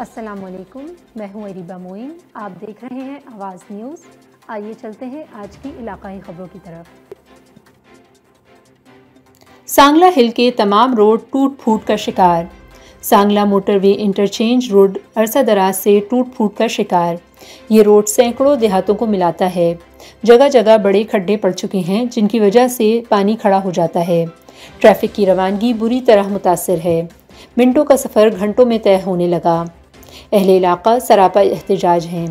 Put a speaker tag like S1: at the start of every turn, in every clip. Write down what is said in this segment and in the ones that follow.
S1: السلام علیکم، میں ہوں اریبہ معین، آپ دیکھ رہے ہیں آواز نیوز۔ آئیے چلتے ہیں آج کی علاقائی خبروں کی طرف۔
S2: سانگلہ ہل کے تمام روڈ ٹوٹ پھوٹ کا شکار۔ سانگلہ موٹر وے انٹرچینج روڈ عرصہ دراز سے ٹوٹ پھوٹ کا شکار۔ یہ روڈ سینکڑوں دیہاتوں کو ملاتا ہے۔ جگہ جگہ بڑے کھڈے پڑ چکے ہیں جن کی وجہ سے پانی کھڑا ہو جاتا ہے۔ ٹریفک کی روانگی بری طرح متاثر ہے۔ منٹوں کا سفر گھنٹوں میں طے ہونے لگا۔ اہل علاقہ سراپا احتجاج ہیں۔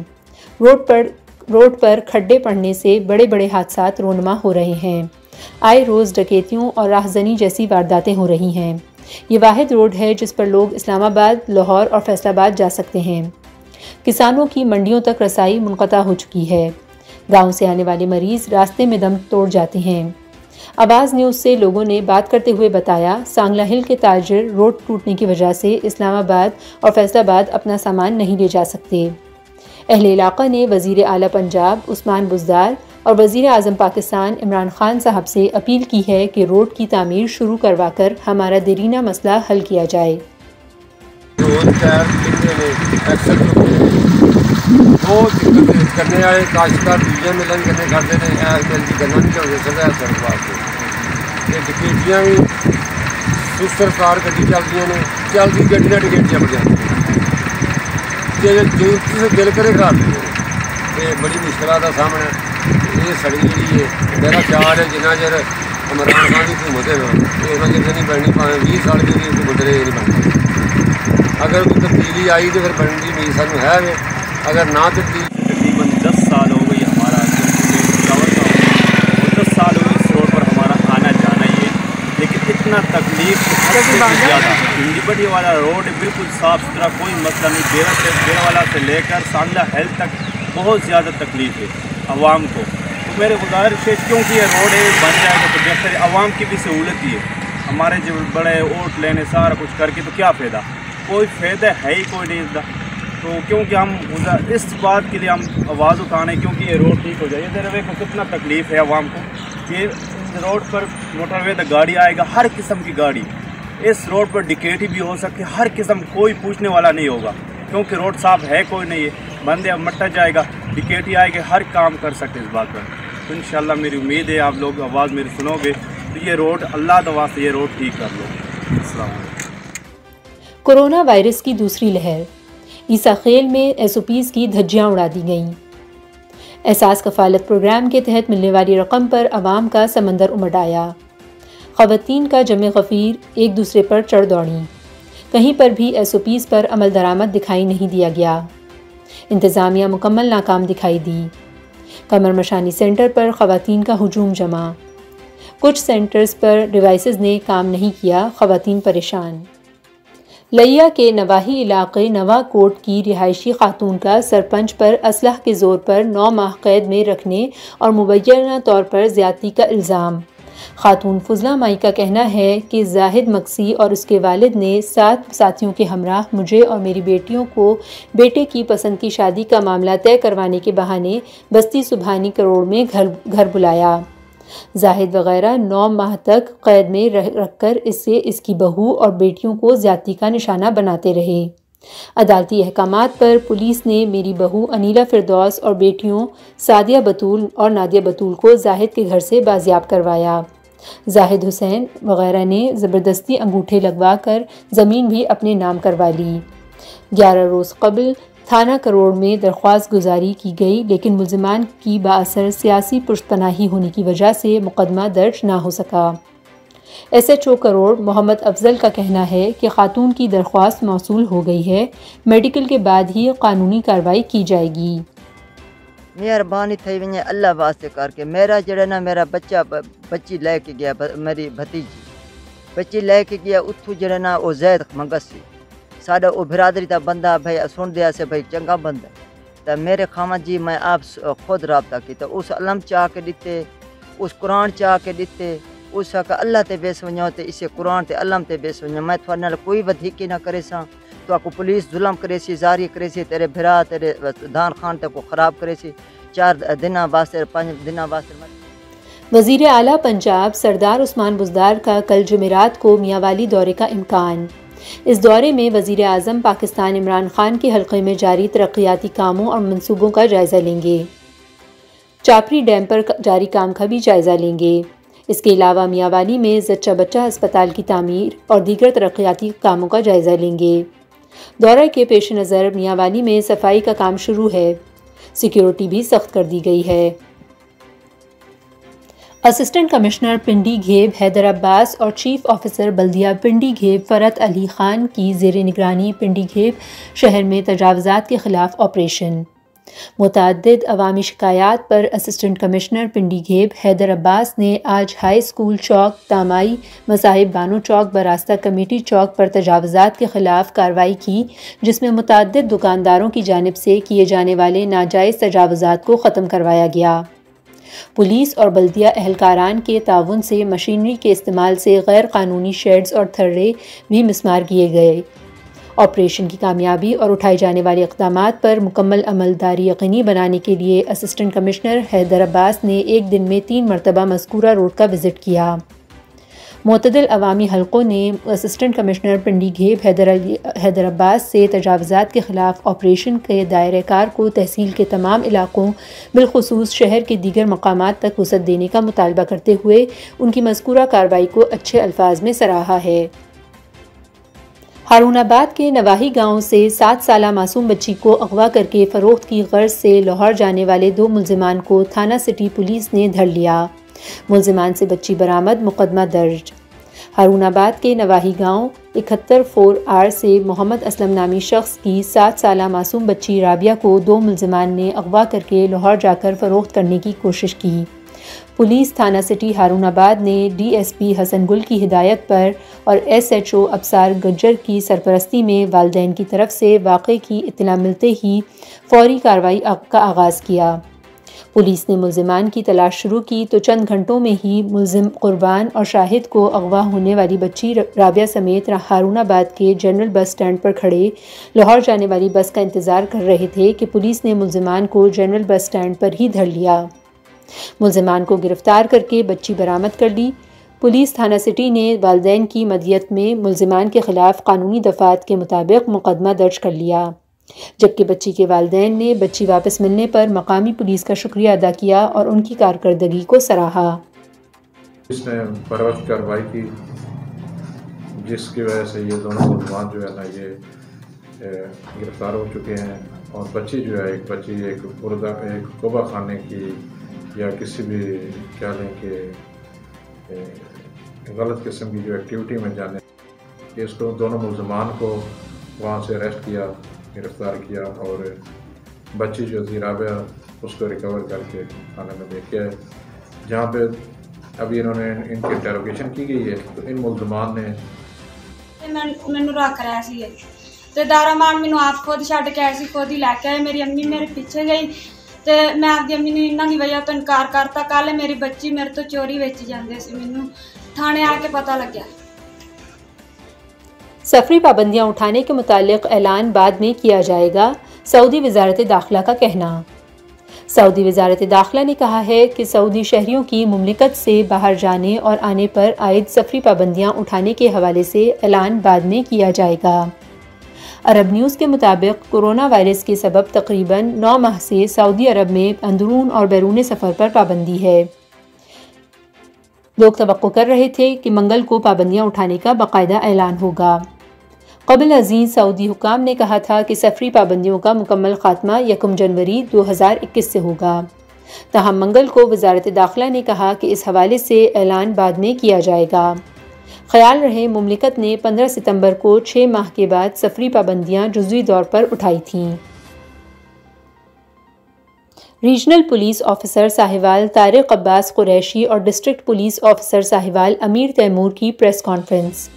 S2: روڈ پر کھڈے پڑنے سے بڑے بڑے حادثات رونما ہو رہے ہیں۔ آئے روز ڈکیتیوں اور راہزنی جیسی وارداتیں ہو رہی ہیں۔ یہ واحد روڈ ہے جس پر لوگ اسلام آباد، لاہور اور فیصل آباد جا سکتے ہیں۔ کسانوں کی منڈیوں تک رسائی منقطع ہو چکی ہے۔ گاؤں سے آنے والے مریض راستے میں دم توڑ جاتے ہیں۔ آواز نیوز سے لوگوں نے بات کرتے ہوئے بتایا، سانگلہ ہل کے تاجر روڈ ٹوٹنے کی وجہ سے اسلام آباد اور فیصل آباد اپنا سامان نہیں لے جا سکتے۔ اہل علاقہ نے وزیر اعلیٰ پنجاب عثمان بزدار اور وزیر اعظم پاکستان عمران خان صاحب سے اپیل کی ہے کہ روڈ کی تعمیر شروع کروا کر ہمارا دیرینہ مسئلہ حل کیا جائے۔
S3: کرنے والے کاشتکار دوجے ملن کرنے کرتے ہیں، ایس مل کی گلا نہیں چلتے سر سڑک واسطے ڈکیتیاں بھی سرکار گڈی چلتی ہیں، چلتی گڈی نہ ڈکیتیاں بڑھ جاتی ضرورت سے دل کرے کر دیں۔ بڑی مشکلات کا سامنا یہ سڑک جی ہے۔ میرا خیال ہے جنہ چر عمران خان کی حکومت ہے اتنا چر نہیں بننی، پاویں 20 سال کی حکومت رہے نہیں بننی۔ اگر کوئی تبدیلی آئی تو پھر بننے کی امید سانوں ہے، اگر نہ تبدیلی
S4: تقریباً 10 سال ہو گئی ہمارا اور 10 سال ہو گئی اس روڈ پر ہمارا آنا جانا یہ، لیکن اتنا تکلیف زیادہ لبرٹی والا روڈ بالکل صاف ستھرا، کوئی مسئلہ نہیں۔ ڈیرا والا سے لے کر سانگلہ ہیلتھ تک بہت زیادہ تکلیف ہے عوام کو۔ تو میرے گزارش ہے کیونکہ یہ روڈ ہے بن جائے گا تو بہتر ہے، عوام کی بھی سہولت ہی ہے۔ ہمارے جو بڑے ووٹ لینے سارا کچھ کر کے تو کیا فائدہ، کوئی فائدہ ہے ہی کوئی نہیں اس کا۔ تو کیونکہ ہم اس بات کے لیے ہم آواز اٹھانے کیونکہ یہ روڈ ٹھیک ہو جائے۔ یہ ریلوے کو کتنا تکلیف ہے عوام کو، یہ روڈ پر موٹر وے تک گاڑی آئے گا، ہر قسم کی گاڑی اس روڈ پر ڈکیٹی بھی ہو سکتی ہے، ہر قسم، کوئی پوچھنے والا نہیں ہوگا کیونکہ روڈ صاف ہے کوئی نہیں ہے۔ بندے اب مٹا جائے گا، ڈکیٹی آئے گی، ہر کام کر سکتے اس بات پر۔ تو انشاءاللہ میری امید ہے آپ لوگ آواز میری سنو گے تو یہ روڈ اللہ دعا سے یہ روڈ ٹھیک کر لو۔ السلام علیکم۔
S2: کورونا وائرس کی دوسری لہر، عیسیٰ خیل میں ایس او پیز کی دھجیاں اڑا دی گئیں۔ احساس کفالت پروگرام کے تحت ملنے والی رقم پر عوام کا سمندر امڈ آیا۔ خواتین کا جمع غفیر ایک دوسرے پر چڑھ دوڑیں۔ کہیں پر بھی ایس او پیز پر عمل درآمد دکھائی نہیں دیا گیا۔ انتظامیہ مکمل ناکام دکھائی دی۔ قمر مشانی سینٹر پر خواتین کا ہجوم جمع۔ کچھ سینٹرز پر ڈیوائسز نے کام نہیں کیا، خواتین پریشان۔ لیا کے نواحی علاقے نواں کوٹ کی رہائشی خاتون کا سرپنچ پر اسلحہ کے زور پر 9 ماہ قید میں رکھنے اور مبینہ طور پر زیادتی کا الزام۔ خاتون فضلہ مائی کا کہنا ہے کہ زاہد مکسی اور اس کے والد نے 7 ساتھیوں کے ہمراہ مجھے اور میری بیٹیوں کو بیٹے کی پسند کی شادی کا معاملہ طے کروانے کے بہانے بستی سبحانی کروڑ میں گھر بلایا۔ زاہد وغیرہ 9 ماہ تک قید میں رکھ کر اس سے اس کی بہو اور بیٹیوں کو زیادتی کا نشانہ بناتے رہے۔ عدالتی احکامات پر پولیس نے میری بہو انیلا فردوس اور بیٹیوں سعدیہ بطول اور نادیہ بطول کو زاہد کے گھر سے بازیاب کروایا۔ زاہد حسین وغیرہ نے زبردستی انگوٹھے لگوا کر زمین بھی اپنے نام کروا لی۔ 11 روز قبل تھانہ کروڑ میں درخواست گزاری کی گئی لیکن ملزمان کی بااثر سیاسی پشت پناہی ہونے کی وجہ سے مقدمہ درج نہ ہو سکا۔ ایس ایچ او کروڑ محمد افضل کا کہنا ہے کہ خاتون کی درخواست موصول ہو گئی ہے، میڈیکل کے بعد ہی قانونی کارروائی کی جائے گی۔
S5: مہربانی تھی ونجے اللہ واسطے کر کے میرا جڑا نا میرا بچی لے کے گیا، میری بھتیجی بچی لے کے گیا اتھو جڑا نا وہ زید منگسی ساڈا وہ برادری دا بندہ بھائی سن دیا سے بھائی چنگا بندہ تو میرے خامد جی میں آپ خود رابطہ کیتا، اس علم چاہ کے دیتے، اس قرآن چاہ کے دیتے، اس کا اللہ تے بیس ونجو تے اسے قرآن تے علم تے بیس ونجو، میں تھوڑے نال کوئی ودھیکی نہ کرے سا تو آپ کو پولیس ظلم کرے سی، زاری کرے سی، تیرے بھرا تیرے دان خان تے کو خراب کرے سی، 4 دن واسطے 5 دن واسطے۔
S2: وزیر اعلیٰ پنجاب سردار عثمان بزدار کا کل جمعرات کو میاں والی دورے کا امکان۔ اس دورے میں وزیر اعظم پاکستان عمران خان کے حلقے میں جاری ترقیاتی کاموں اور منصوبوں کا جائزہ لیں گے۔ چاپری ڈیم پر جاری کام کا بھی جائزہ لیں گے۔ اس کے علاوہ میاں والی میں زچہ بچہ ہسپتال کی تعمیر اور دیگر ترقیاتی کاموں کا جائزہ لیں گے۔ دورہ کے پیش نظر میاں والی میں صفائی کا کام شروع ہے۔ سیکیورٹی بھی سخت کر دی گئی ہے۔ اسسٹنٹ کمشنر پنڈی گھیب حیدر عباس اور چیف آفیسر بلدیہ پنڈی گھیب فرت علی خان کی زیر نگرانی پنڈی گھیب شہر میں تجاوزات کے خلاف آپریشن۔ متعدد عوامی شکایات پر اسسٹنٹ کمشنر پنڈی گھیب حیدر عباس نے آج ہائی اسکول چوک، تامائی، مصاحب بانو چوک، براستہ کمیٹی چوک پر تجاوزات کے خلاف کارروائی کی، جس میں متعدد دکانداروں کی جانب سے کیے جانے والے ناجائز تجاوزات کو ختم کروایا گیا۔ پولیس اور بلدیہ اہلکاران کے تعاون سے مشینری کے استعمال سے غیر قانونی شیڈز اور تھرے بھی مسمار کیے گئے۔ آپریشن کی کامیابی اور اٹھائے جانے والے اقدامات پر مکمل عمل داری یقینی بنانے کے لیے اسسٹنٹ کمشنر حیدر عباس نے ایک دن میں 3 مرتبہ مذکورہ روڈ کا وزٹ کیا۔ معتدل عوامی حلقوں نے اسسٹنٹ کمشنر پنڈی گھیب حیدر عباس سے تجاوزات کے خلاف آپریشن کے دائرہ کار کو تحصیل کے تمام علاقوں بالخصوص شہر کے دیگر مقامات تک وسعت دینے کا مطالبہ کرتے ہوئے ان کی مذکورہ کارروائی کو اچھے الفاظ میں سراہا ہے۔ ہارون آباد کے نواحی گاؤں سے 7 سالہ معصوم بچی کو اغوا کر کے فروخت کی غرض سے لاہور جانے والے 2 ملزمان کو تھانہ سٹی پولیس نے دھر لیا۔ ملزمان سے بچی برآمد، مقدمہ درج۔ ہارون آباد کے نواحی گاؤں 71 سے محمد اسلم نامی شخص کی 7 سالہ معصوم بچی رابعہ کو 2 ملزمان نے اغوا کر کے لاہور جا کر فروخت کرنے کی کوشش کی۔ پولیس تھانہ سٹی ہارون آباد نے ڈی ایس پی حسن گل کی ہدایت پر اور ایس ایچ او ابصار گجر کی سرپرستی میں والدین کی طرف سے واقعے کی اطلاع ملتے ہی فوری کارروائی کا آغاز کیا۔ پولیس نے ملزمان کی تلاش شروع کی تو چند گھنٹوں میں ہی ملزم قربان اور شاہد کو اغوا ہونے والی بچی رابعہ سمیت ہارون آباد کے جنرل بس سٹینڈ پر کھڑے لاہور جانے والی بس کا انتظار کر رہے تھے کہ پولیس نے ملزمان کو جنرل بس سٹینڈ پر ہی دھر لیا۔ ملزمان کو گرفتار کر کے بچی برآمد کر لی۔ پولیس تھانہ سٹی نے والدین کی مدیت میں ملزمان کے خلاف قانونی دفعات کے مطابق مقدمہ درج کر لیا، جبکہ بچی کے والدین نے بچی واپس ملنے پر مقامی پولیس کا شکریہ ادا کیا اور ان کی کارکردگی کو سراہا۔
S6: اس نے بر وقت کارروائی کی، جس کی وجہ سے یہ دونوں ملزمان جو ہے نا یہ گرفتار ہو چکے ہیں، اور بچی جو ہے ایک قبہ خانے کی یا کسی بھی کیا لیں کہ غلط قسم کی جو ایکٹیویٹی میں جانے، اس کو دونوں ملزمان کو وہاں سے اریسٹ کیا، گرفتار کیا، اور بچی جو تھی رابعہ اس کو ریکور کر کے تھانے میں لے کے آئے، جہاں پہ ابھی انہوں نے ان کی انٹروگیشن کی گئی ہے۔ تو ان ملزمان نے
S7: ਮੈਨੂੰ ਰੱਖ ਰਿਹਾ ਸੀ ਤੇ ਦਾਰਾ ਮਾਨ ਮੈਨੂੰ ਆਪ ਖੁਦ ਛੱਡ ਕੇ ਆਏ ਸੀ, ਖੁਦ ਹੀ ਲੈ ਕੇ ਆਏ। ਮੇਰੀ ਅੰਮੀ ਮੇਰੇ ਪਿੱਛੇ ਗਈ ਤੇ ਮੈਂ ਆਪਦੀ ਅੰਮੀ ਨੂੰ ਇਹਨਾਂ ਦੀ ਵਜ੍ਹਾ ਤੋਂ ਇਨਕਾਰ ਕਰਤਾ। ਕੱਲ ਮੇਰੀ ਬੱਚੀ ਮੇਰੇ ਤੋਂ ਚੋਰੀ ਵੇਚੀ ਜਾਂਦੇ ਸੀ, ਮੈਨੂੰ ਥਾਣੇ ਆ ਕੇ ਪਤਾ ਲੱਗਿਆ۔
S2: سفری پابندیاں اٹھانے کے متعلق اعلان بعد میں کیا جائے گا، سعودی وزارت داخلہ کا کہنا۔ سعودی وزارت داخلہ نے کہا ہے کہ سعودی شہریوں کی مملکت سے باہر جانے اور آنے پر عائد سفری پابندیاں اٹھانے کے حوالے سے اعلان بعد میں کیا جائے گا۔ عرب نیوز کے مطابق کورونا وائرس کے سبب تقریباً 9 ماہ سے سعودی عرب میں اندرون اور بیرون سفر پر پابندی ہے۔ لوگ توقع کر رہے تھے کہ منگل کو پابندیاں اٹھانے کا باقاعدہ اعلان ہوگا۔ قبل ازیں سعودی حکام نے کہا تھا کہ سفری پابندیوں کا مکمل خاتمہ 1 جنوری 2021 سے ہوگا، تاہم منگل کو وزارت داخلہ نے کہا کہ اس حوالے سے اعلان بعد میں کیا جائے گا۔ خیال رہے مملکت نے 15 ستمبر کو 6 ماہ کے بعد سفری پابندیاں جزوی طور پر اٹھائی تھیں۔ Regional police officer Sahiwal Tariq Abbas Qureshi اور district police officer Sahiwal Amir Taimur کی پریس کانفرنس۔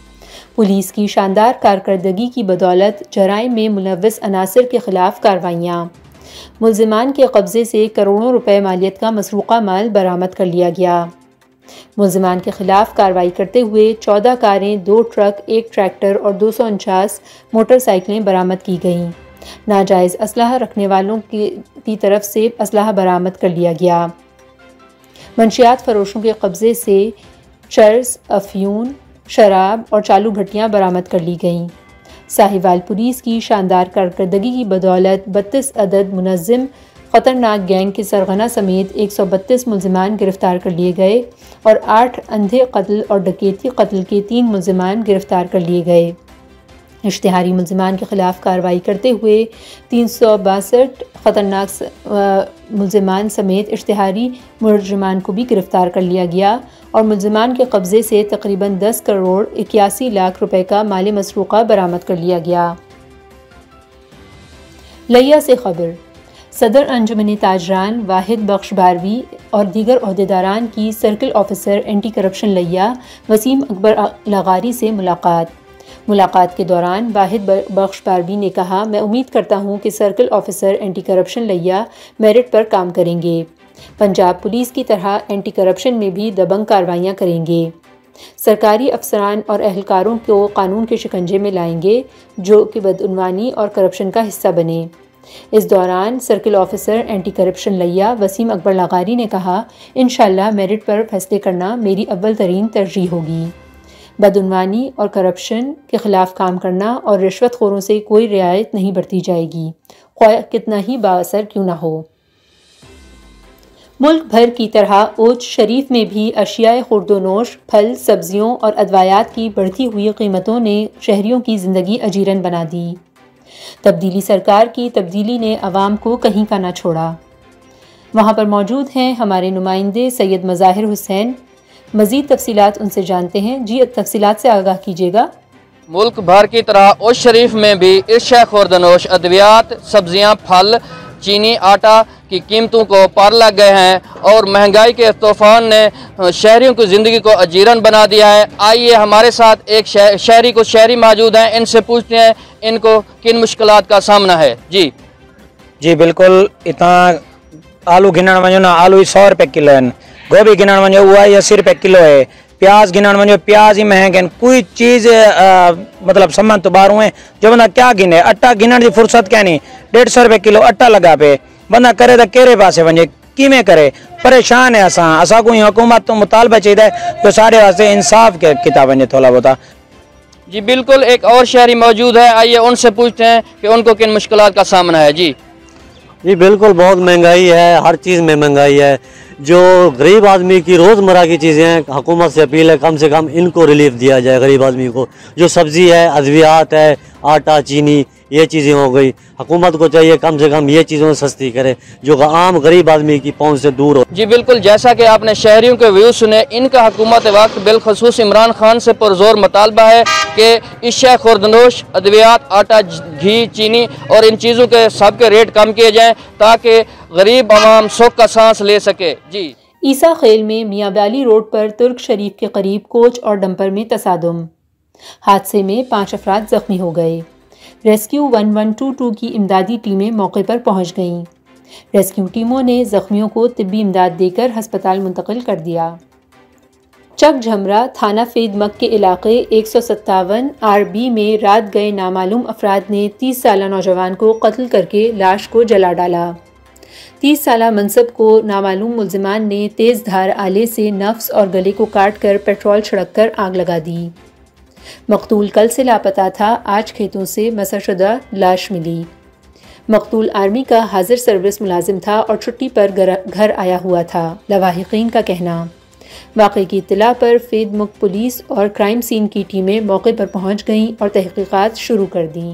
S2: پولیس کی شاندار کارکردگی کی بدولت جرائم میں ملوث عناصر کے خلاف کارروائیاں، ملزمان کے قبضے سے کروڑوں روپے مالیت کا مسروقہ مال برآمد کر لیا گیا۔ ملزمان کے خلاف کارروائی کرتے ہوئے 14 کاریں، 2 ٹرک، 1 ٹریکٹر اور 249 موٹر سائیکلیں برآمد کی گئیں۔ ناجائز اسلحہ رکھنے والوں کی طرف سے اسلحہ برآمد کر لیا گیا۔ منشیات فروشوں کے قبضے سے چرس، افیون، شراب اور چالو بھٹیاں برآمد کر لی گئیں۔ ساہیوال پولیس کی شاندار کارکردگی کی بدولت 32 عدد منظم خطرناک گینگ کے سرغنہ سمیت 132 ملزمان گرفتار کر لیے گئے اور 8 اندھے قتل اور ڈکیتی قتل کے 3 ملزمان گرفتار کر لیے گئے۔ اشتہاری ملزمان کے خلاف کارروائی کرتے ہوئے 362 خطرناک ملزمان سمیت اشتہاری ملزمان کو بھی گرفتار کر لیا گیا اور ملزمان کے قبضے سے تقریباً 10 کروڑ 81 لاکھ روپے کا مال مسروقہ برآمد کر لیا گیا۔ لیا سے خبر، صدر انجمن تاجران واحد بخش باروی اور دیگر عہدیداران کی سرکل آفیسر اینٹی کرپشن لیا وسیم اکبر لغاری سے ملاقات کے دوران واحد بخش باروی نے کہا، میں امید کرتا ہوں کہ سرکل آفیسر اینٹی کرپشن لیا میرٹ پر کام کریں گے، پنجاب پولیس کی طرح اینٹی کرپشن میں بھی دبنگ کارروائیاں کریں گے، سرکاری افسران اور اہلکاروں کو قانون کے شکنجے میں لائیں گے جو کہ بدعنوانی اور کرپشن کا حصہ بنے۔ اس دوران سرکل آفیسر اینٹی کرپشن لیا وسیم اکبر لغاری نے کہا، انشاءاللہ میرٹ پر فیصلے کرنا میری اول ترین ترجیح ہوگی۔ بدعنوانی اور کرپشن کے خلاف کام کرنا اور رشوت خوروں سے کوئی رعایت نہیں برتی جائے گی، خواہ کتنا ہی بااثر کیوں نہ ہو۔ ملک بھر کی طرح اوچھ شریف میں بھی اشیاء خورد و نوش، پھل، سبزیوں اور ادویات کی بڑھتی ہوئی قیمتوں نے شہریوں کی زندگی اجیرن بنا دی۔ تبدیلی سرکار کی تبدیلی نے عوام کو کہیں کا نہ چھوڑا۔ وہاں پر موجود ہیں ہمارے نمائندے سید مظاہر حسین، مزید تفصیلات ان سے جانتے ہیں۔ جی تفصیلات سے آگاہ کیجیے گا۔
S8: ملک بھر کی طرح اوچھ شریف میں بھی اشیاء خوردنوش، ادویات، سبزیاں، پھل، چینی، آٹا کی قیمتوں کو پار لگ گئے ہیں اور مہنگائی کے طوفان نے شہریوں کی زندگی کو اجیرن بنا دیا ہے۔ آئیے ہمارے ساتھ ایک شہری موجود ہیں، ان سے پوچھتے ہیں ان کو کن مشکلات کا سامنا ہے۔
S9: جی بالکل، اتنا آلو گنن ونجو نا آلو 100 روپے کلو ہیں، گوبھی گنن ونجو وہ 80 روپے کلو ہے، پیاز گنن ونجو پیاز ہی مہنگے ہیں، کوئی چیز مطلب سامان تو باہر ہوئے جو بندہ کیا گنے، اٹا گنن دی فرصت کیا نہیں، 150 روپے کلو اٹا لگا پہ بندہ کرے تو کیرے پاسے ونجے کیویں کرے، پریشان ہے اساں کو حکومت تو مطالبہ چاہیے جو سارے واسطے انصاف کے کتاب ونجے تھوڑا بہت۔
S8: جی بالکل، ایک اور شہری موجود ہے، آئیے ان سے پوچھتے ہیں کہ ان کو کن مشکلات کا سامنا ہے۔ جی
S10: بالکل، بہت مہنگائی ہے، ہر چیز میں مہنگائی ہے، جو غریب آدمی کی روزمرہ کی چیزیں ہیں، حکومت سے اپیل ہے کم سے کم ان کو ریلیف دیا جائے غریب آدمی کو، جو سبزی ہے، ادویات ہے، آٹا، چینی، یہ چیزیں ہو گئی، حکومت کو چاہیے کم سے کم یہ چیزوں سستی کرے جو عام غریب آدمی کی پہنچ سے دور ہو۔
S8: جی بالکل، جیسا کہ آپ نے شہریوں کے ویو سنے، ان کا حکومت وقت بالخصوص عمران خان سے پرزور مطالبہ ہے کہ اشیاء خوردنوش، ادویات، آٹا، گھی، چینی اور ان چیزوں کے سب کے ریٹ کم کیے جائیں تاکہ غریب عوام سکھ کا سانس لے سکے۔ جی
S2: عیسیٰ خیل میں میاں بیالی روڈ پر ترک شریف کے قریب کوچ اور ڈمپر میں تصادم، حادثے میں 5 افراد زخمی ہو گئے۔ ریسکیو 1122 کی امدادی ٹیمیں موقع پر پہنچ گئیں۔ ریسکیو ٹیموں نے زخمیوں کو طبی امداد دے کر ہسپتال منتقل کر دیا۔ چک جھمرا تھانہ فید مک کے علاقے 157 RB میں رات گئے نامعلوم افراد نے 30 سالہ نوجوان کو قتل کر کے لاش کو جلا ڈالا۔ 30 سالہ منصب کو نامعلوم ملزمان نے تیز دھار آلے سے نفس اور گلے کو کاٹ کر پیٹرول چھڑک کر آگ لگا دی۔ مقتول کل سے لاپتہ تھا، آج کھیتوں سے مسح شدہ لاش ملی۔ مقتول آرمی کا حاضر سروس ملازم تھا اور چھٹی پر گھر آیا ہوا تھا، لواحقین کا کہنا۔ واقعے کی اطلاع پر فید مک پولیس اور کرائم سین کی ٹیمیں موقع پر پہنچ گئیں اور تحقیقات شروع کر دیں۔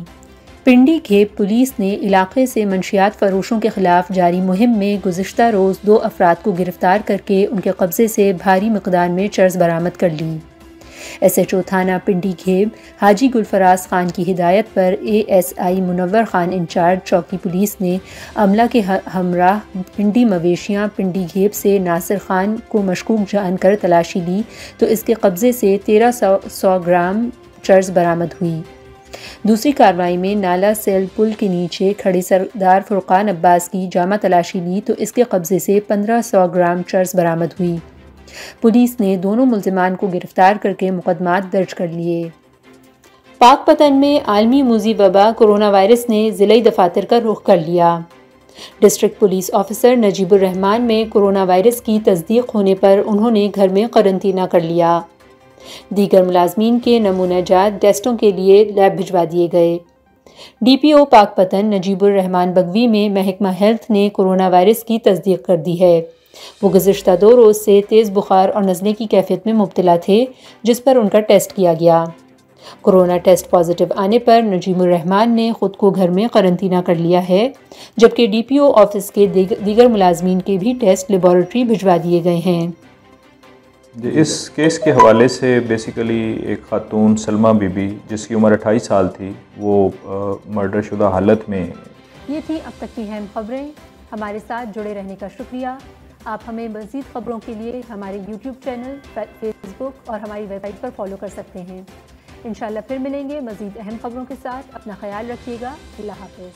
S2: پنڈی گھیب پولیس نے علاقے سے منشیات فروشوں کے خلاف جاری مہم میں گزشتہ روز 2 افراد کو گرفتار کر کے ان کے قبضے سے بھاری مقدار میں چرس برآمد کر لی۔ SHO تھانہ پنڈی گھیب حاجی گلفراز خان کی ہدایت پر ASI منور خان انچارج چوکی پولیس نے عملہ کے ہمراہ پنڈی مویشیاں پنڈی گھیب سے ناصر خان کو مشکوک جان کر تلاشی لی تو اس کے قبضے سے 1300 گرام چرس برآمد ہوئی۔ دوسری کارروائی میں نالا سیل پل کے نیچے کھڑے سردار فرقان عباس کی جامع تلاشی لی تو اس کے قبضے سے 1500 گرام چرس برآمد ہوئی۔ پولیس نے دونوں ملزمان کو گرفتار کر کے مقدمات درج کر لیے۔ پاک پتن میں عالمی موذی وبا کورونا وائرس نے ضلعی دفاتر کا رخ کر لیا۔ ڈسٹرکٹ پولیس آفیسر نجیب الرحمان میں کورونا وائرس کی تصدیق ہونے پر انہوں نے گھر میں قرنطینہ کر لیا۔ دیگر ملازمین کے نمونہ جات ٹیسٹوں کے لیے لیب بھجوا دیے گئے۔ ڈی پی او پاک پتن نجیب الرحمان بگوی میں محکمہ ہیلتھ نے کورونا وائرس کی تصدیق کر دی ہے۔ وہ گزشتہ 2 روز سے تیز بخار اور نزلے کی کیفیت میں مبتلا تھے، جس پر ان کا ٹیسٹ کیا گیا۔ کورونا ٹیسٹ پازیٹیو آنے پر نجیب الرحمان نے خود کو گھر میں قرنطینہ کر لیا ہے، جبکہ ڈی پی او آفس کے دیگر ملازمین کے بھی ٹیسٹ لیبارٹری بھجوا دیے گئے ہیں۔
S11: اس کیس کے حوالے سے بیسیکلی ایک خاتون سلمہ بی بی جس کی عمر 28 سال تھی، وہ مرڈر شدہ حالت میں۔
S1: یہ تھی اب تک کی اہم خبریں۔ ہمارے ساتھ جڑے رہنے کا شکریہ۔ آپ ہمیں مزید خبروں کے لیے ہمارے یوٹیوب چینل، فیس بک اور ہماری ویب سائٹ پر فالو کر سکتے ہیں۔ انشاءاللہ پھر ملیں گے مزید اہم خبروں کے ساتھ۔ اپنا خیال رکھیے گا۔ اللہ حافظ۔